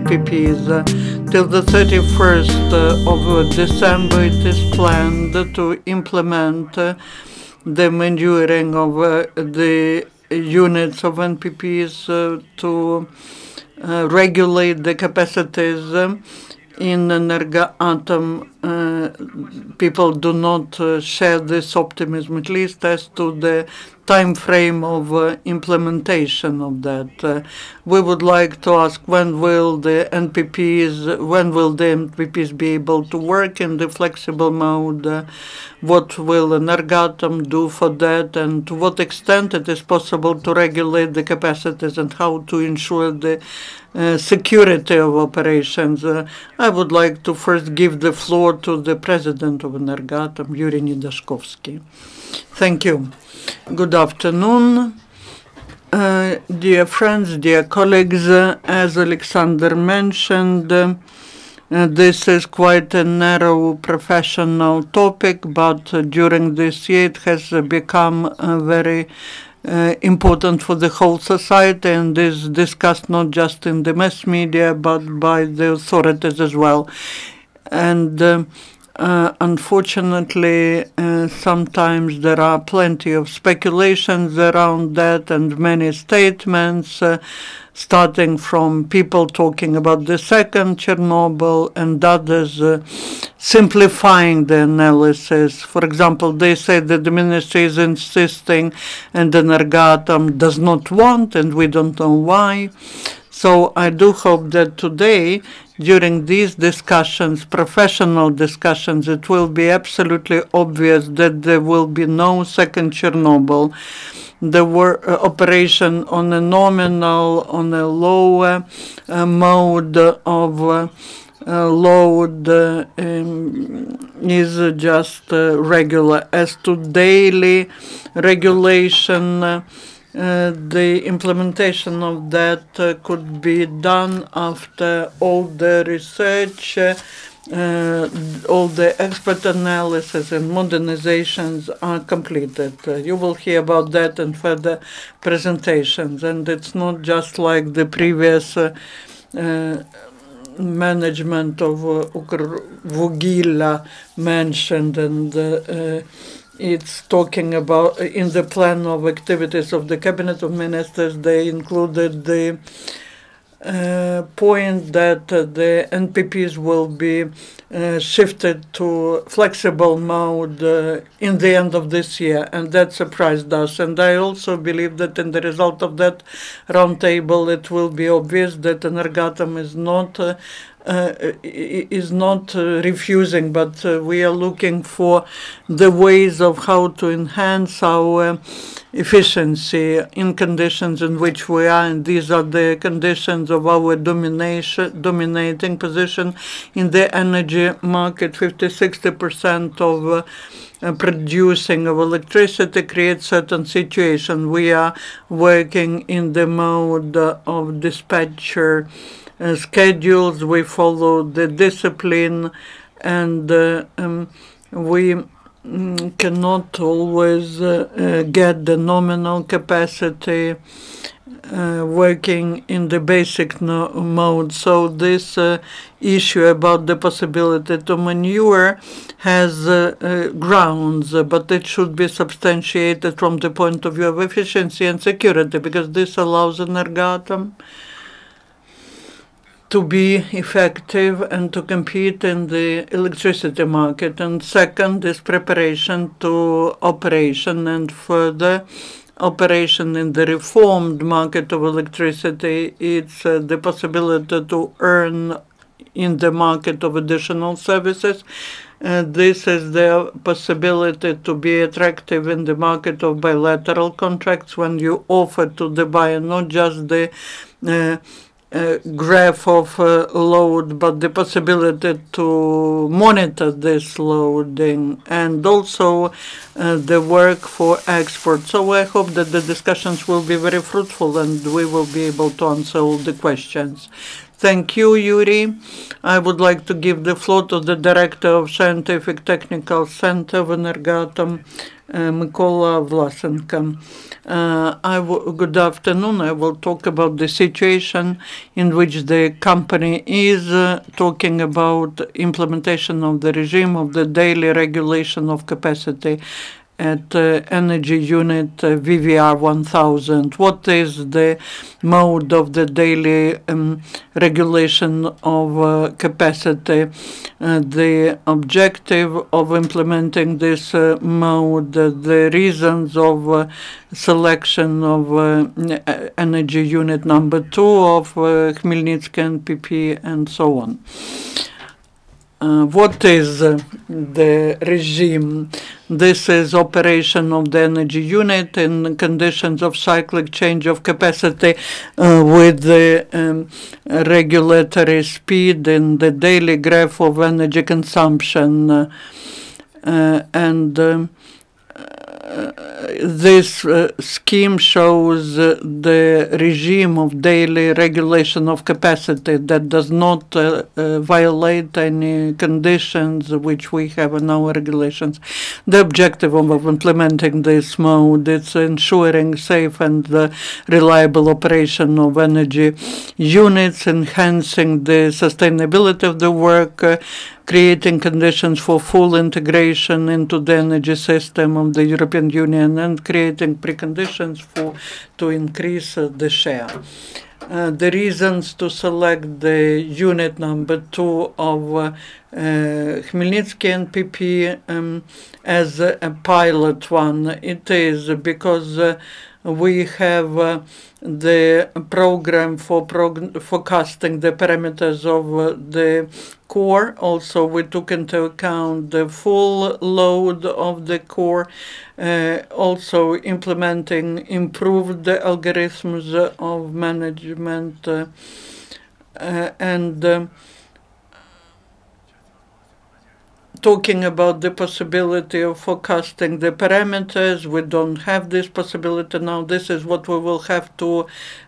NPPs. Till the 31st of December, it is planned to implement the manuring of the units of NPPs to regulate the capacities in Energoatom. People do not share this optimism, at least as to the time frame of implementation of that. We would like to ask when will the NPPs be able to work in the flexible mode? What will Energoatom do for that, and to what extent it is possible to regulate the capacities and how to ensure the security of operations? I would like to first give the floor to the president of Energoatom, Yuriy Nedashkovsky. Thank you. Good afternoon, dear friends, dear colleagues. As Alexander mentioned, this is quite a narrow professional topic, but during this year it has become very important for the whole society, and is discussed not just in the mass media but by the authorities as well. And unfortunately, sometimes there are plenty of speculations around that and many statements, starting from people talking about the second Chernobyl and others simplifying the analysis. For example, they say that the ministry is insisting and Energoatom does not want, and we don't know why. So I do hope that today, during these discussions, professional discussions, it will be absolutely obvious that there will be no second Chernobyl. The operation on a nominal, on a lower mode of load is just regular. As to daily regulation, the implementation of that could be done after all the research, all the expert analysis and modernizations are completed. You will hear about that in further presentations. And it's not just like the previous management of Ulyda mentioned, and it's talking about, in the plan of activities of the Cabinet of Ministers, they included the point that the NPPs will be shifted to flexible mode in the end of this year, and that surprised us. And I also believe that in the result of that roundtable, it will be obvious that Energoatom is not refusing, but we are looking for the ways of how to enhance our efficiency in conditions in which we are, and these are the conditions of our dominating position in the energy market. 50–60% of producing of electricity creates certain situation. We are working in the mode of dispatcher schedules. We follow the discipline, and we cannot always get the nominal capacity working in the basic mode. So this issue about the possibility to maneuver has grounds, but it should be substantiated from the point of view of efficiency and security, because this allows Energoatom to be effective and to compete in the electricity market. And second is preparation to operation and further operation in the reformed market of electricity. It's the possibility to earn in the market of additional services. This is the possibility to be attractive in the market of bilateral contracts, when you offer to the buyer not just the graph of load, but the possibility to monitor this loading, and also the work for export. So I hope that the discussions will be very fruitful and we will be able to answer all the questions. Thank you, Yuri. I would like to give the floor to the Director of Scientific Technical Center of Energoatom, Mykhailo Vlasenko. Good afternoon. I will talk about the situation in which the company is talking about implementation of the regime of the daily regulation of capacity at energy unit VVR 1000. What is the mode of the daily regulation of capacity? The objective of implementing this mode, the reasons of selection of energy unit number 2 of Khmelnytskyi NPP, and so on. What is the regime? This is operation of the energy unit in conditions of cyclic change of capacity with the regulatory speed in the daily graph of energy consumption. This scheme shows the regime of daily regulation of capacity that does not violate any conditions which we have in our regulations. The objective of implementing this mode is ensuring safe and reliable operation of energy units, enhancing the sustainability of the work, creating conditions for full integration into the energy system of the European Union, and creating preconditions to increase the share. The reasons to select the unit number 2 of Khmelnytskyi NPP as a pilot one. It is because we have the program for forecasting the parameters of the core. Also, we took into account the full load of the core, also implementing improved algorithms of management and talking about the possibility of forecasting the parameters. We don't have this possibility now. This is what we will have to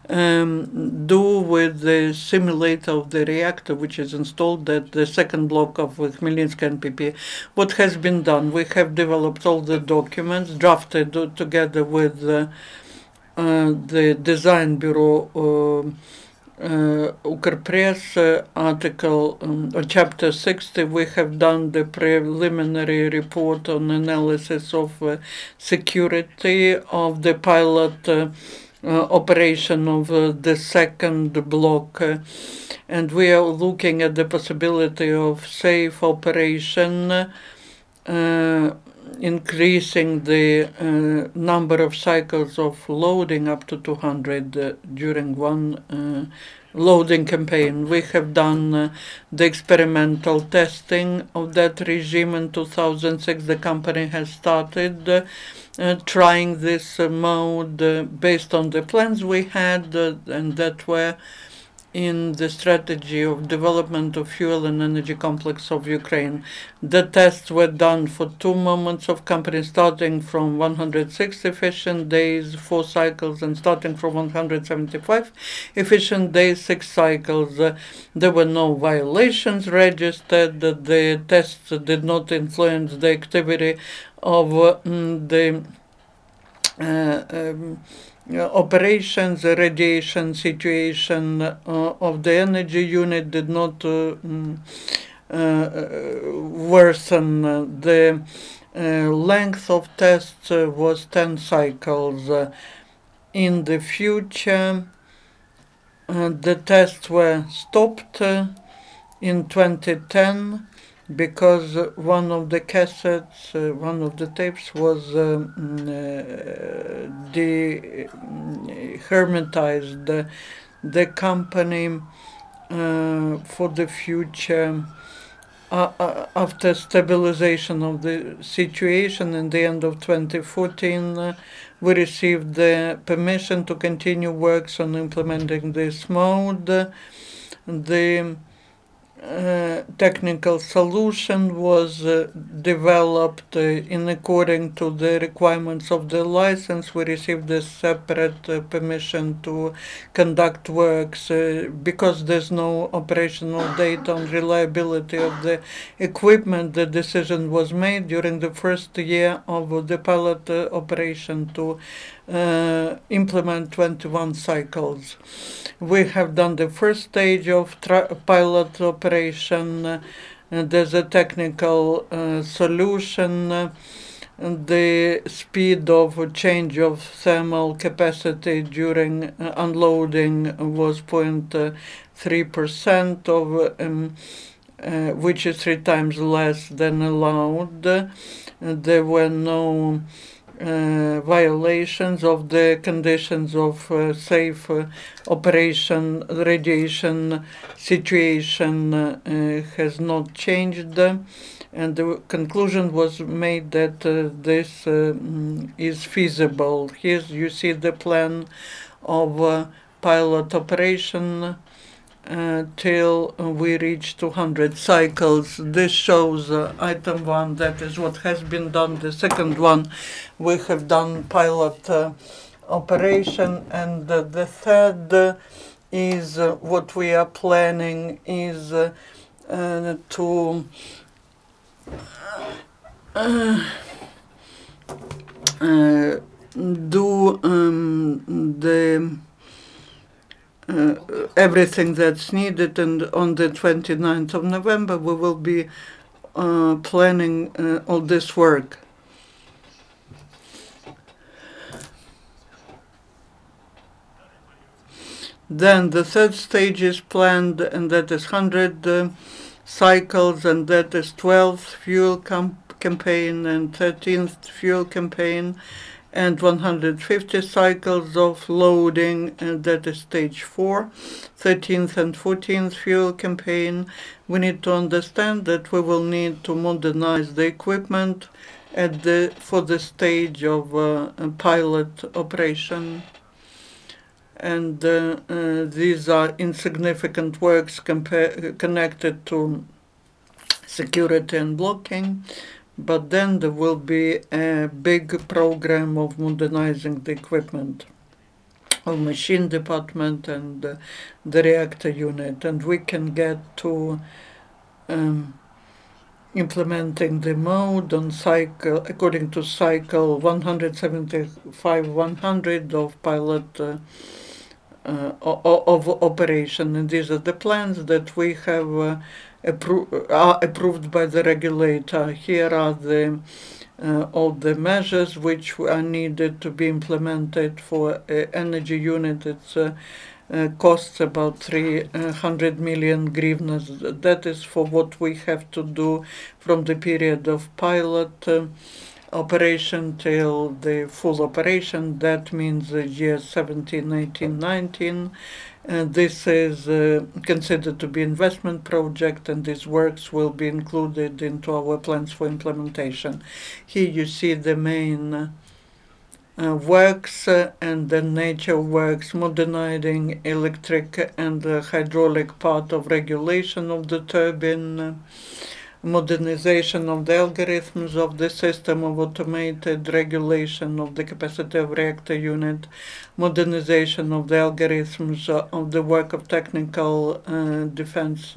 do with the simulator of the reactor, which is installed at the second block of Khmelnytskyi NPP. What has been done? We have developed all the documents, drafted together with the design bureau, Ukrpress article or chapter 60. We have done the preliminary report on analysis of security of the pilot operation of the second block, and we are looking at the possibility of safe operation, increasing the number of cycles of loading up to 200 during one loading campaign. We have done the experimental testing of that regime in 2006. The company has started trying this mode based on the plans we had and that were in the strategy of development of fuel and energy complex of Ukraine. The tests were done for 2 moments of company, starting from 106 efficient days, 4 cycles, and starting from 175 efficient days, 6 cycles. There were no violations registered. The tests did not influence the activity of the operations. The radiation situation of the energy unit did not worsen. The length of tests was 10 cycles. In the future, the tests were stopped in 2010 because one of the cassettes, one of the tapes was dehermetized. The company for the future, after stabilization of the situation in the end of 2014, we received the permission to continue works on implementing this mode. The technical solution was developed in according to the requirements of the license. We received a separate permission to conduct works because there's no operational data on reliability of the equipment. The decision was made during the first year of the pilot operation to implement 21 cycles. We have done the first stage of pilot operation. There's a technical solution. The speed of change of thermal capacity during unloading was 0.3% of which is 3 times less than allowed. There were no violations of the conditions of safe operation. Radiation situation has not changed, and the conclusion was made that this is feasible. Here you see the plan of pilot operation till we reach 200 cycles. This shows item 1, that is what has been done. The second one, we have done pilot operation, and the third is what we are planning is to do the everything that's needed, and on the 29th of November we will be planning all this work. Then the third stage is planned, and that is 100 cycles, and that is 12th fuel campaign and 13th fuel campaign, and 150 cycles of loading, and that is stage 4, 13th and 14th fuel campaign. We need to understand that we will need to modernize the equipment for the stage of pilot operation. And these are insignificant works connected to security and blocking. But then there will be a big program of modernizing the equipment of machine department and the reactor unit, and we can get to implementing the mode on cycle according to cycle 175-100 of pilot of operation, and these are the plans that we have approved by the regulator. Here are the all the measures which are needed to be implemented for energy unit. It's costs about 300 million hryvnias. That is for what we have to do from the period of pilot operation till the full operation. That means the years 17, 18, 19. This is considered to be investment project, and these works will be included into our plans for implementation. Here you see the main works and the nature works, modernizing electric and hydraulic part of regulation of the turbine, modernization of the algorithms of the system of automated regulation of the capacity of reactor unit, modernization of the algorithms of the work of technical defense,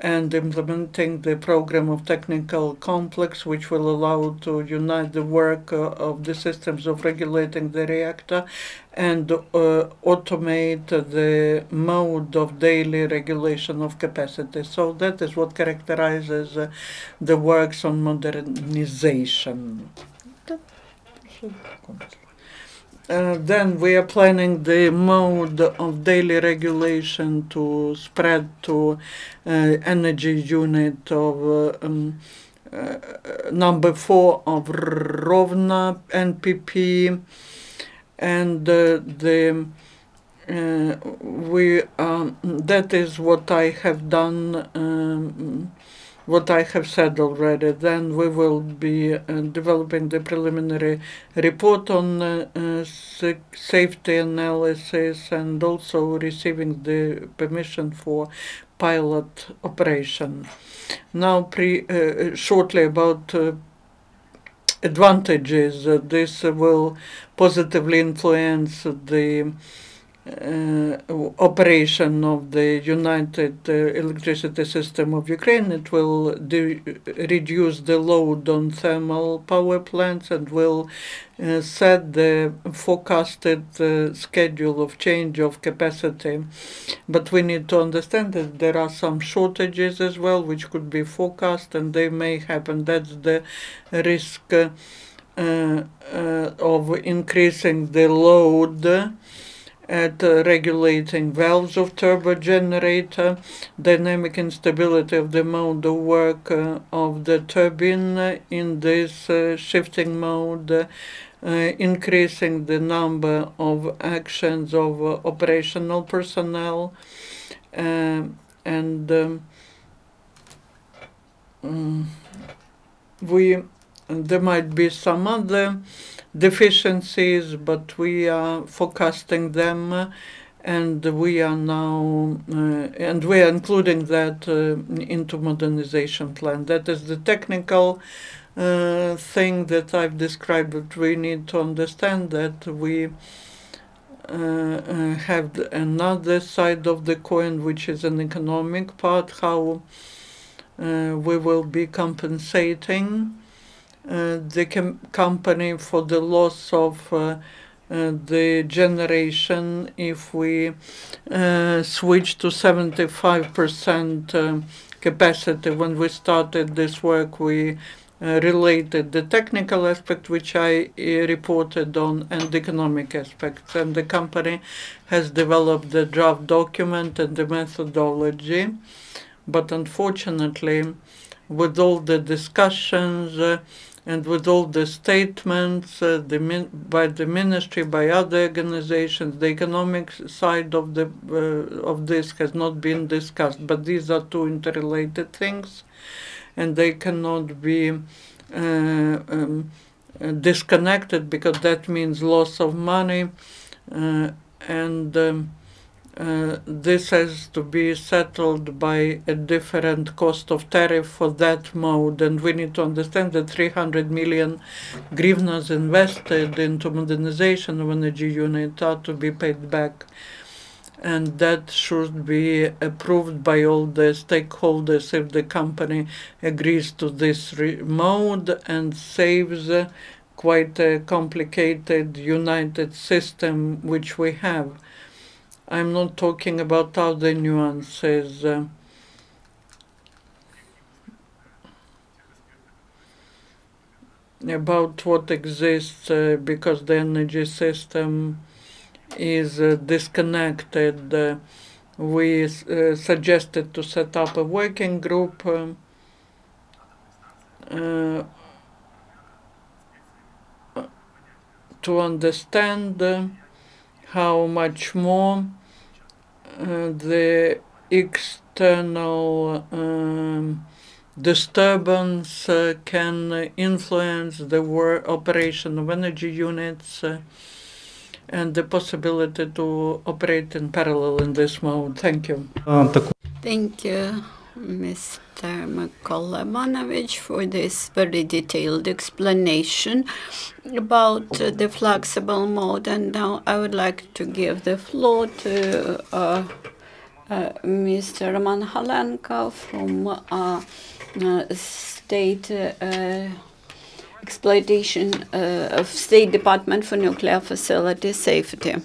and implementing the program of technical complex, which will allow to unite the work of the systems of regulating the reactor and automate the mode of daily regulation of capacity. So that is what characterizes the works on modernization. Then we are planning the mode of daily regulation to spread to energy unit of number 4 of Rovna NPP, and that is what I have done. What I have said already. Then we will be developing the preliminary report on safety analysis, and also receiving the permission for pilot operation. Now, shortly about advantages. This will positively influence the operation of the united electricity system of Ukraine. It will reduce the load on thermal power plants and will set the forecasted schedule of change of capacity. But we need to understand that there are some shortages as well, which could be forecast, and they may happen. That's the risk of increasing the load at regulating valves of turbo generator, dynamic instability of the mode of work of the turbine in this shifting mode, increasing the number of actions of operational personnel, and there might be some other deficiencies, but we are forecasting them, and we are now and we are including that into modernization plan. That is the technical thing that I've described, but we need to understand that we have another side of the coin, which is an economic part, how we will be compensating the company for the loss of the generation if we switch to 75% capacity. When we started this work, we related the technical aspect, which I reported on, and the economic aspects. And the company has developed the draft document and the methodology. But unfortunately, with all the discussions and with all the statements by the ministry, by other organizations, the economic side of this has not been discussed. But these are two interrelated things, and they cannot be disconnected, because that means loss of money, and this has to be settled by a different cost of tariff for that mode. And we need to understand that 300 million hryvnias invested into modernization of energy unit are to be paid back. And that should be approved by all the stakeholders if the company agrees to this mode and saves quite a complicated united system which we have. I'm not talking about other nuances. About what exists because the energy system is disconnected. We suggested to set up a working group to understand how much more the external disturbance can influence the operation of energy units and the possibility to operate in parallel in this mode. Thank you. Thank you, Mr. Mykhailo, for this very detailed explanation about the flexible mode. And now I would like to give the floor to Mr. Roman Khalenko from State Exploitation of State Department for Nuclear Facility Safety.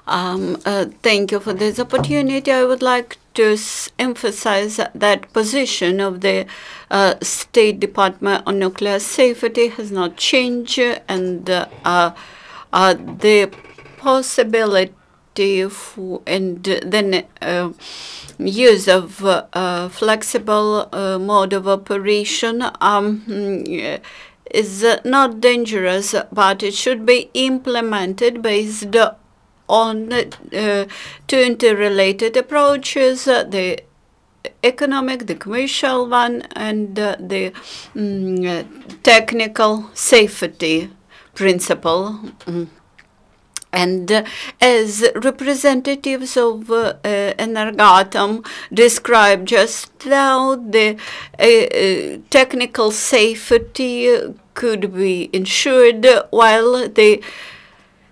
Thank you for this opportunity. I would like to emphasize that position of the State Department on nuclear safety has not changed, and the possibility and then use of flexible mode of operation is not dangerous, but it should be implemented based on two interrelated approaches, the economic, the commercial one, and the technical safety principle. And as representatives of Energoatom described just now, the technical safety could be ensured, while the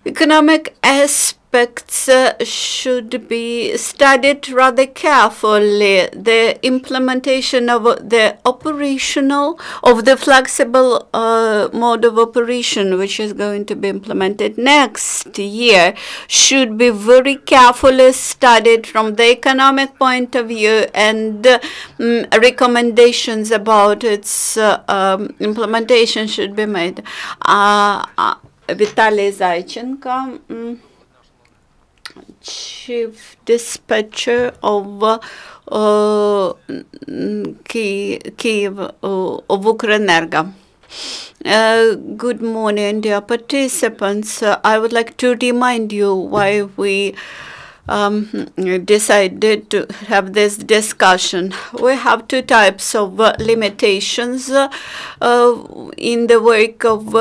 economic aspects should be studied rather carefully. The implementation of the flexible mode of operation, which is going to be implemented next year, should be very carefully studied from the economic point of view, and recommendations about its implementation should be made. Vitaly Zaychenko, Chief Dispatcher of Kiev of Ukrenergo. Good morning, dear participants. I would like to remind you why we decided to have this discussion. We have two types of limitations in the work of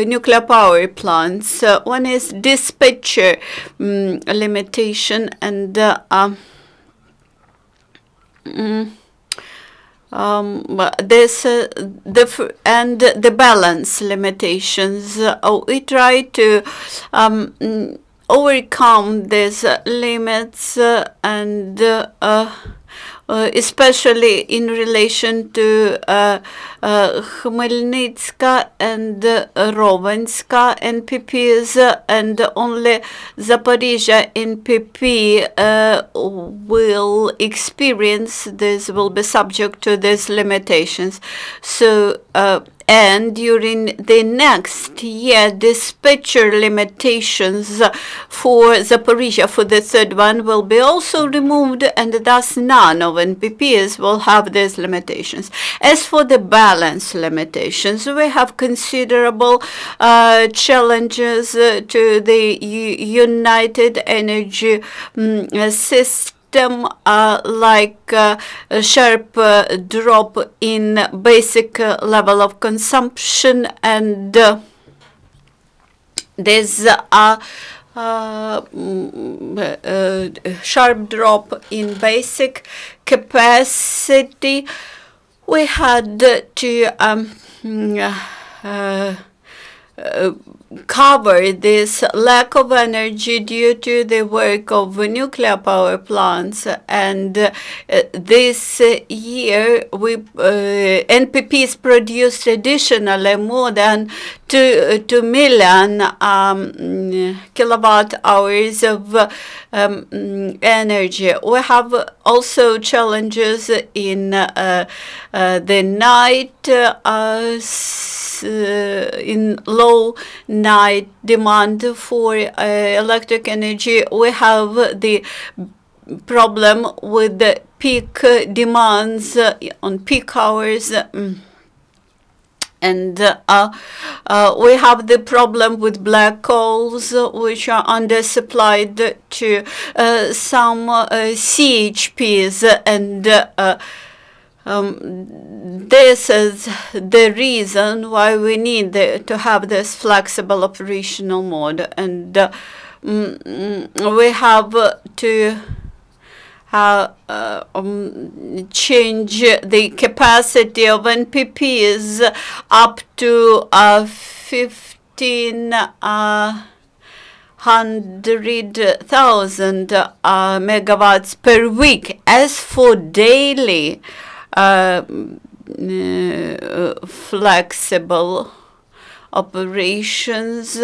nuclear power plants. One is dispatcher limitation, and the balance limitations. We try to overcome these limits, and especially in relation to Khmelnytska and Rovanska NPPs, and only Zaporizhia NPP will experience this, will be subject to these limitations. So and during the next year, dispatcher limitations for Zaporizhia, for the third one, will be also removed, and thus none of NPPs will have these limitations. As for the balance limitations, we have considerable challenges to the United Energy system, like a sharp drop in basic level of consumption, and there's a sharp drop in basic capacity. We had to cover this lack of energy due to the work of nuclear power plants, and this year we NPPs produced additionally more than 2 million kilowatt hours of energy. We have also challenges in the night, in low night demand for electric energy. We have the problem with the peak demands on peak hours, and we have the problem with black holes, which are undersupplied to some CHPs, and this is the reason why we need to have this flexible operational mode, and we have to change the capacity of NPPs up to 1,500,000 megawatts per week. As for daily flexible operations,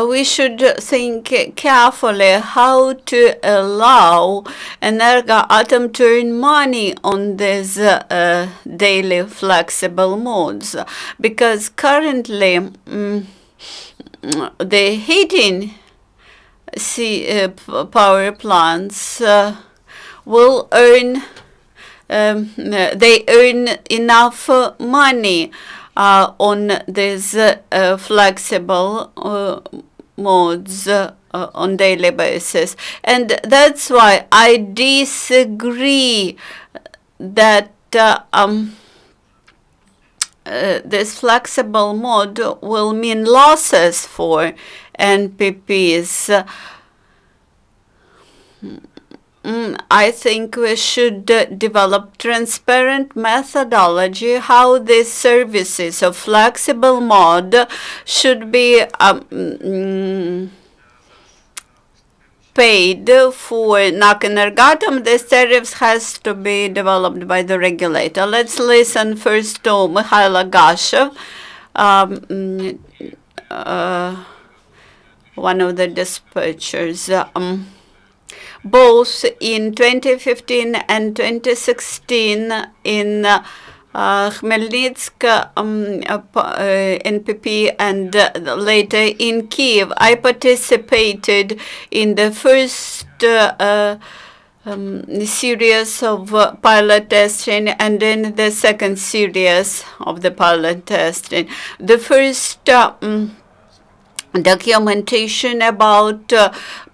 we should think carefully how to allow Energoatom to earn money on these daily flexible modes, because currently the heating power plants will earn, they earn enough money on these flexible modes on daily basis. And that's why I disagree that this flexible mode will mean losses for NPPs. I think we should develop transparent methodology how these services of flexible mode should be paid for Energoatom. This tariffs has to be developed by the regulator. Let's listen first to Mykhailo Gashev, one of the dispatchers. Both in 2015 and 2016 in Khmelnytsk NPP and later in Kiev, I participated in the first series of pilot testing and then the second series of the pilot testing. The first documentation about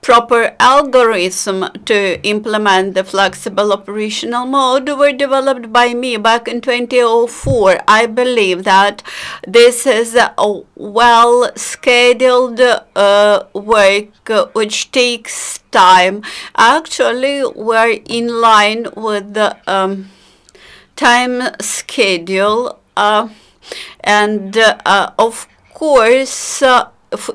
proper algorithm to implement the flexible operational mode were developed by me back in 2004. I believe that this is a well-scheduled work which takes time. Actually, we're in line with the time schedule and of course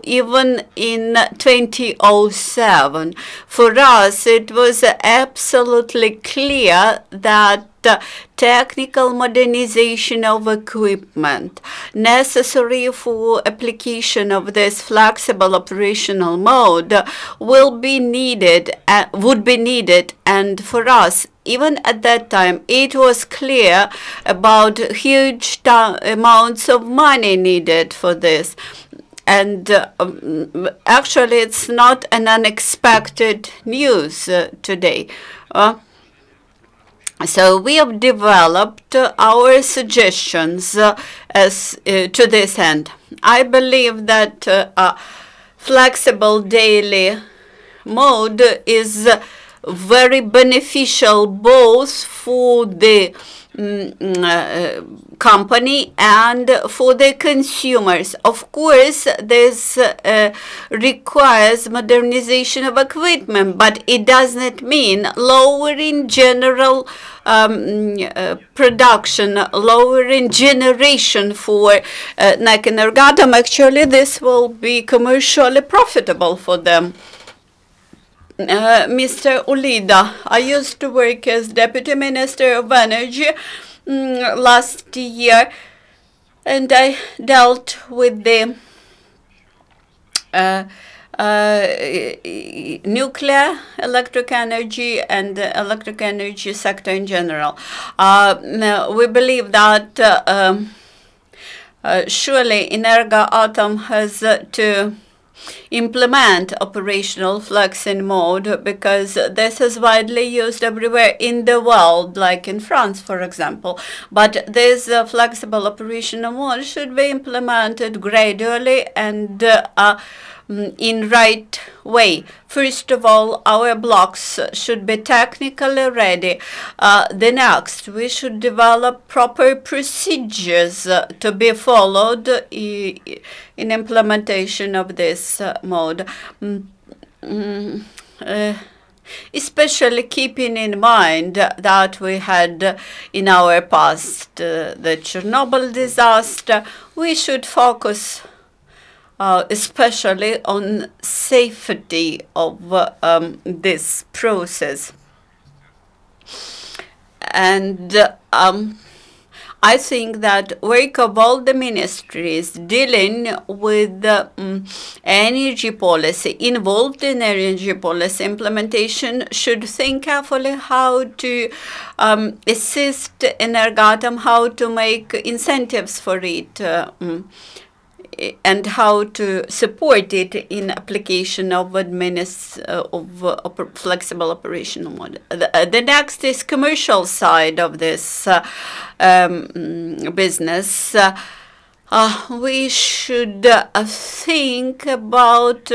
even in 2007. For us, it was absolutely clear that technical modernization of equipment necessary for application of this flexible operational mode would be needed, and for us, even at that time, it was clear about huge amounts of money needed for this. And actually, it's not an unexpected news today. So we have developed our suggestions as to this end. I believe that flexible daily mode is very beneficial both for the company and for the consumers. Of course, this requires modernization of equipment, but it does not mean lowering general production, lowering generation for Energoatom. Actually, this will be commercially profitable for them. Mr. Ulyda, I used to work as Deputy Minister of Energy last year, and I dealt with the nuclear, electric energy, and electric energy sector in general. We believe that surely Energoatom has to implement operational flexing mode because this is widely used everywhere in the world, like in France, for example. But this flexible operational mode should be implemented gradually and in right way. First of all, our blocks should be technically ready. The next, we should develop proper procedures to be followed in implementation of this mode. Especially keeping in mind that we had in our past the Chernobyl disaster, we should focus especially on safety of this process. And I think that work of all the ministries dealing with energy policy, involved in energy policy implementation, should think carefully how to assist Energoatom, how to make incentives for it, and how to support it in application of flexible operational model. The next is commercial side of this business. we should think about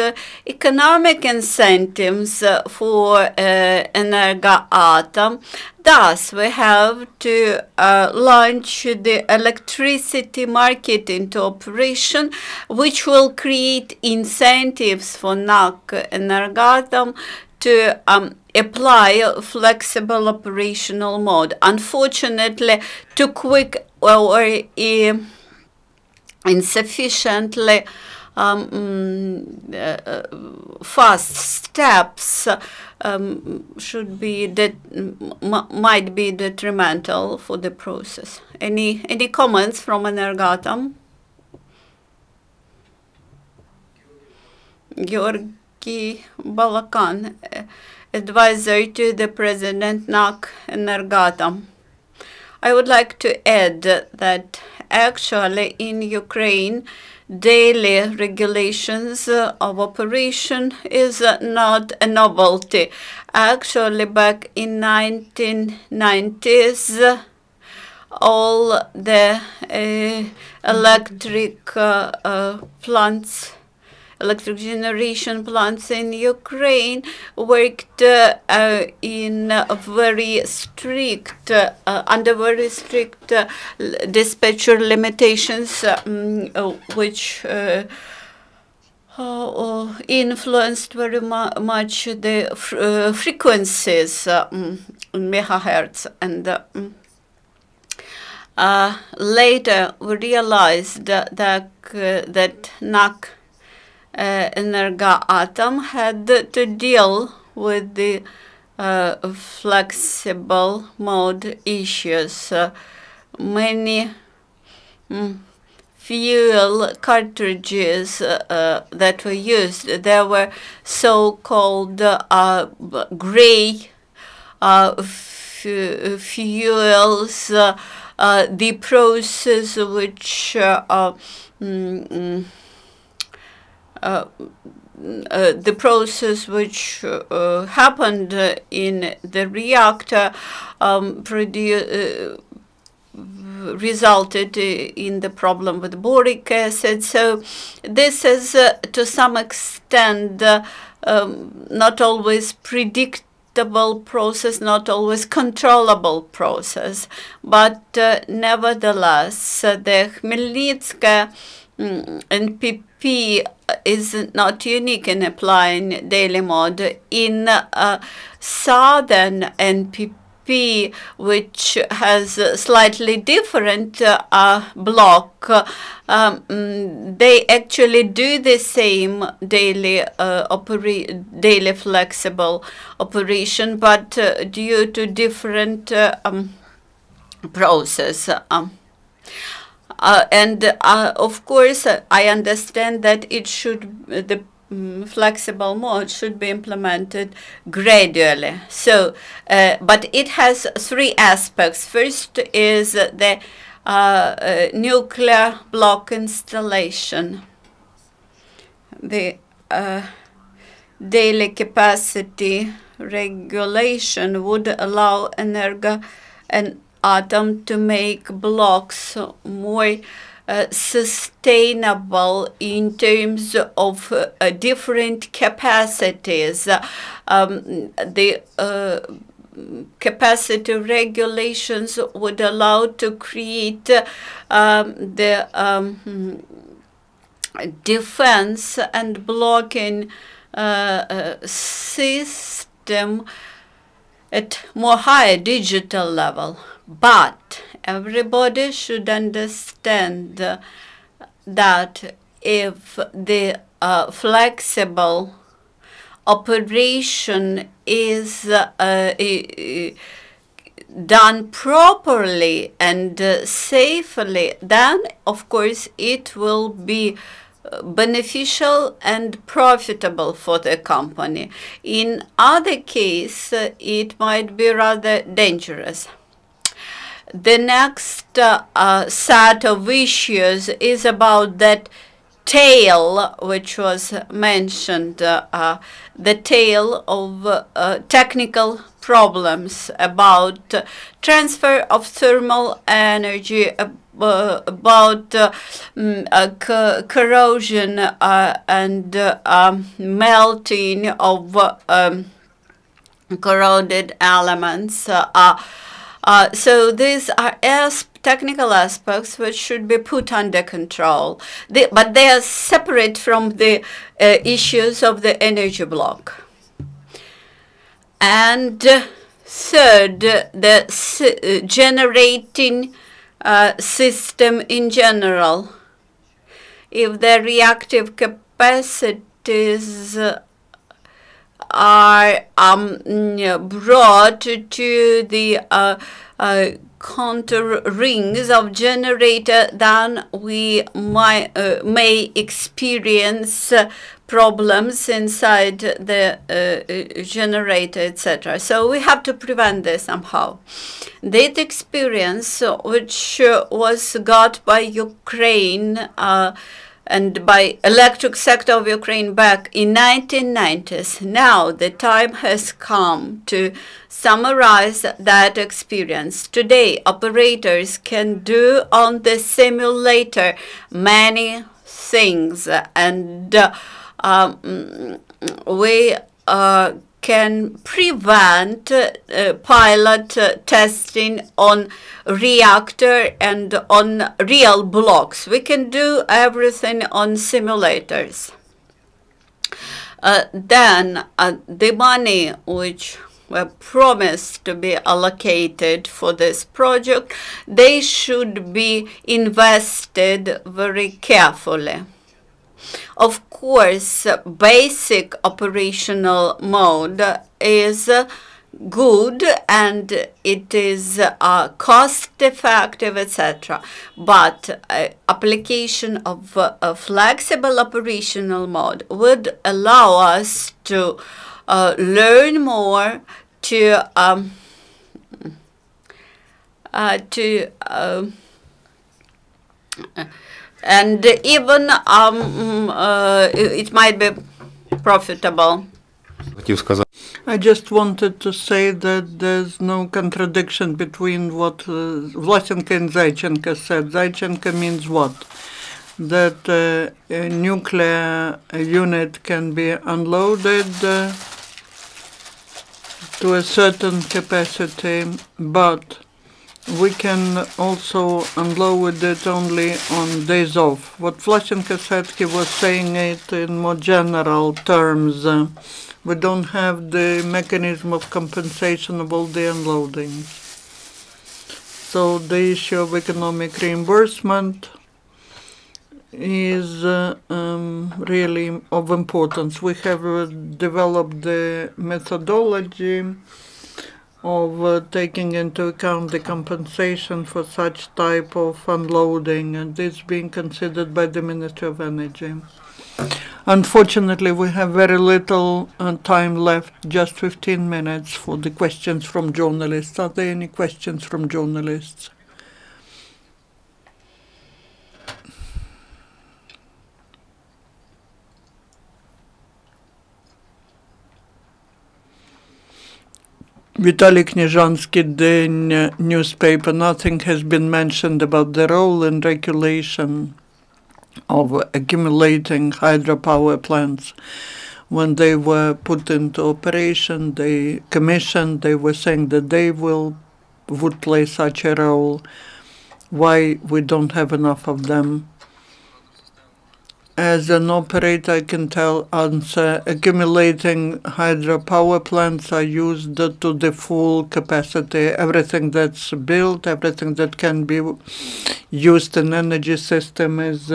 economic incentives for Energoatom. Thus, we have to launch the electricity market into operation, which will create incentives for NAK Energoatom to apply a flexible operational mode. Unfortunately, too quick or insufficiently fast steps should be might be detrimental for the process. Any comments from Energoatom? Yuriy Balakan, advisor to the President NAK Energoatom. I would like to add that actually in Ukraine, daily regulations of operation is not a novelty. Actually, back in 1990s, all the electric plants, electric generation plants in Ukraine worked in a very strict, under very strict dispatcher limitations, which influenced very much the frequencies, megahertz, and later we realized that NAK Energoatom had to deal with the flexible mode issues. Many fuel cartridges that were used, there were so-called gray fuels, the process which happened in the reactor resulted in the problem with boric acid. So this is to some extent not always predictable process, not always controllable process, but nevertheless the Khmelnytskaya NPP is not unique in applying daily mode. In southern NPP, which has a slightly different block, they actually do the same daily flexible operation, but due to different process. Of course, I understand that the flexible mode should be implemented gradually. So, but it has three aspects. First is the nuclear block installation. The daily capacity regulation would allow Energoatom to make blocks more sustainable in terms of different capacities. The capacity regulations would allow to create the defense and blocking system at more higher digital level. But everybody should understand that if the flexible operation is done properly and safely, then of course it will be beneficial and profitable for the company. In other case, it might be rather dangerous. The next set of issues is about that tail which was mentioned, the tail of technical problems about transfer of thermal energy corrosion and melting of corroded elements. So these are technical aspects which should be put under control, but they are separate from the issues of the energy block. And third, the generating system in general. If the reactive capacities are brought to the contour rings of generator, then we may experience problems inside the generator, etc. So we have to prevent this somehow. That experience, which was got by Ukraine and by electric sector of Ukraine back in 1990s. Now the time has come to summarize that experience. Today, operators can do on the simulator many things, and we can prevent pilot testing on reactor and on real blocks. We can do everything on simulators. Then the money which were promised to be allocated for this project, they should be invested very carefully. Of course, basic operational mode is good and it is cost-effective, etc. But application of a flexible operational mode would allow us to learn more, and even it might be profitable. I just wanted to say that there's no contradiction between what Vlasenko and Zaychenko said. Zaychenko means what? That a nuclear unit can be unloaded to a certain capacity, but we can also unload it only on days off. What Vlasenko said, he was saying it in more general terms. We don't have the mechanism of compensation of all the unloadings. So the issue of economic reimbursement is really of importance. We have developed the methodology of taking into account the compensation for such type of unloading, and this being considered by the Ministry of Energy. Unfortunately, we have very little time left, just 15 minutes for the questions from journalists. Are there any questions from journalists? Vitaly Knyzhansky, the newspaper, nothing has been mentioned about the role and regulation of accumulating hydropower plants. When they were put into operation, they commissioned, they were saying that they would play such a role. Why we don't have enough of them? As an operator, I can answer, accumulating hydropower plants are used to the full capacity. Everything that's built, everything that can be used in energy system is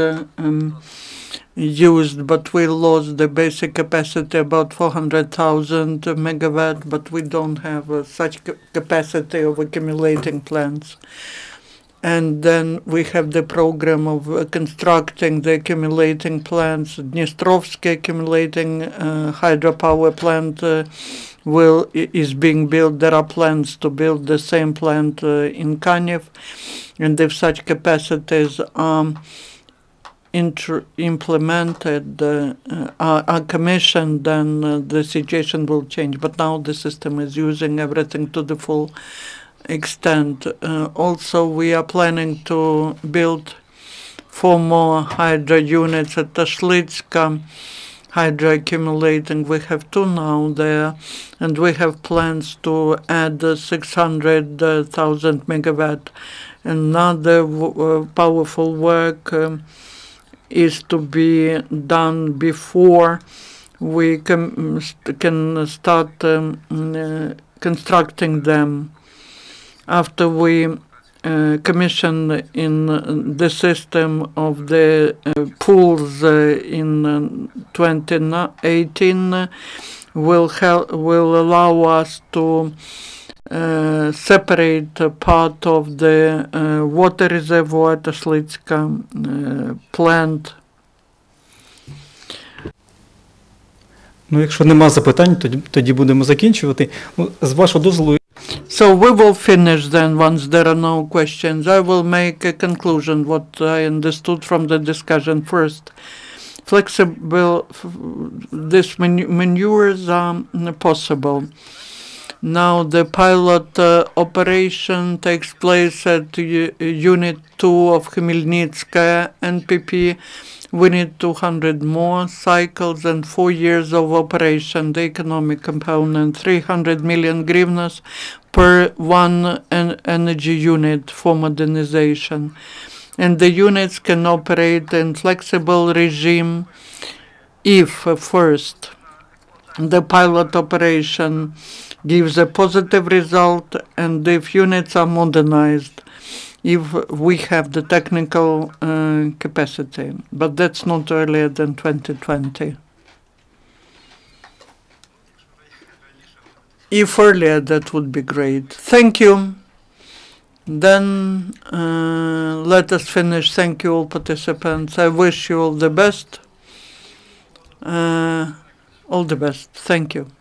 used, but we lost the basic capacity, about 400,000 megawatt, but we don't have such capacity of accumulating plants. And then we have the program of constructing the accumulating plants. Dnistrovsky accumulating hydropower plant is being built. There are plans to build the same plant in Kharkiv, and if such capacities are implemented, are commissioned, then the situation will change. But now the system is using everything to the full. extent. Also, we are planning to build 4 more hydro units at Tashlitska. Hydro accumulating, we have 2 now there, and we have plans to add 600,000 megawatt. Another powerful work is to be done before we can start constructing them. After we commission in the system of the pools in 2018 will allow us to separate part of the water reservoir at Tashlitska plant. Ну, якщо нема запитань, тоді будемо закінчувати. З вашого дозволу. So we will finish then once there are no questions. I will make a conclusion what I understood from the discussion first. Flexible, these manures are possible. Now the pilot operation takes place at Unit 2 of Khmelnytskaya NPP. We need 200 more cycles and 4 years of operation. The economic component, 300 million hryvnias per one energy unit for modernization. And the units can operate in flexible regime if first the pilot operation gives a positive result and if units are modernized, if we have the technical capacity, but that's not earlier than 2020. If earlier, that would be great. Thank you. Then let us finish. Thank you all participants. I wish you all the best. All the best. Thank you.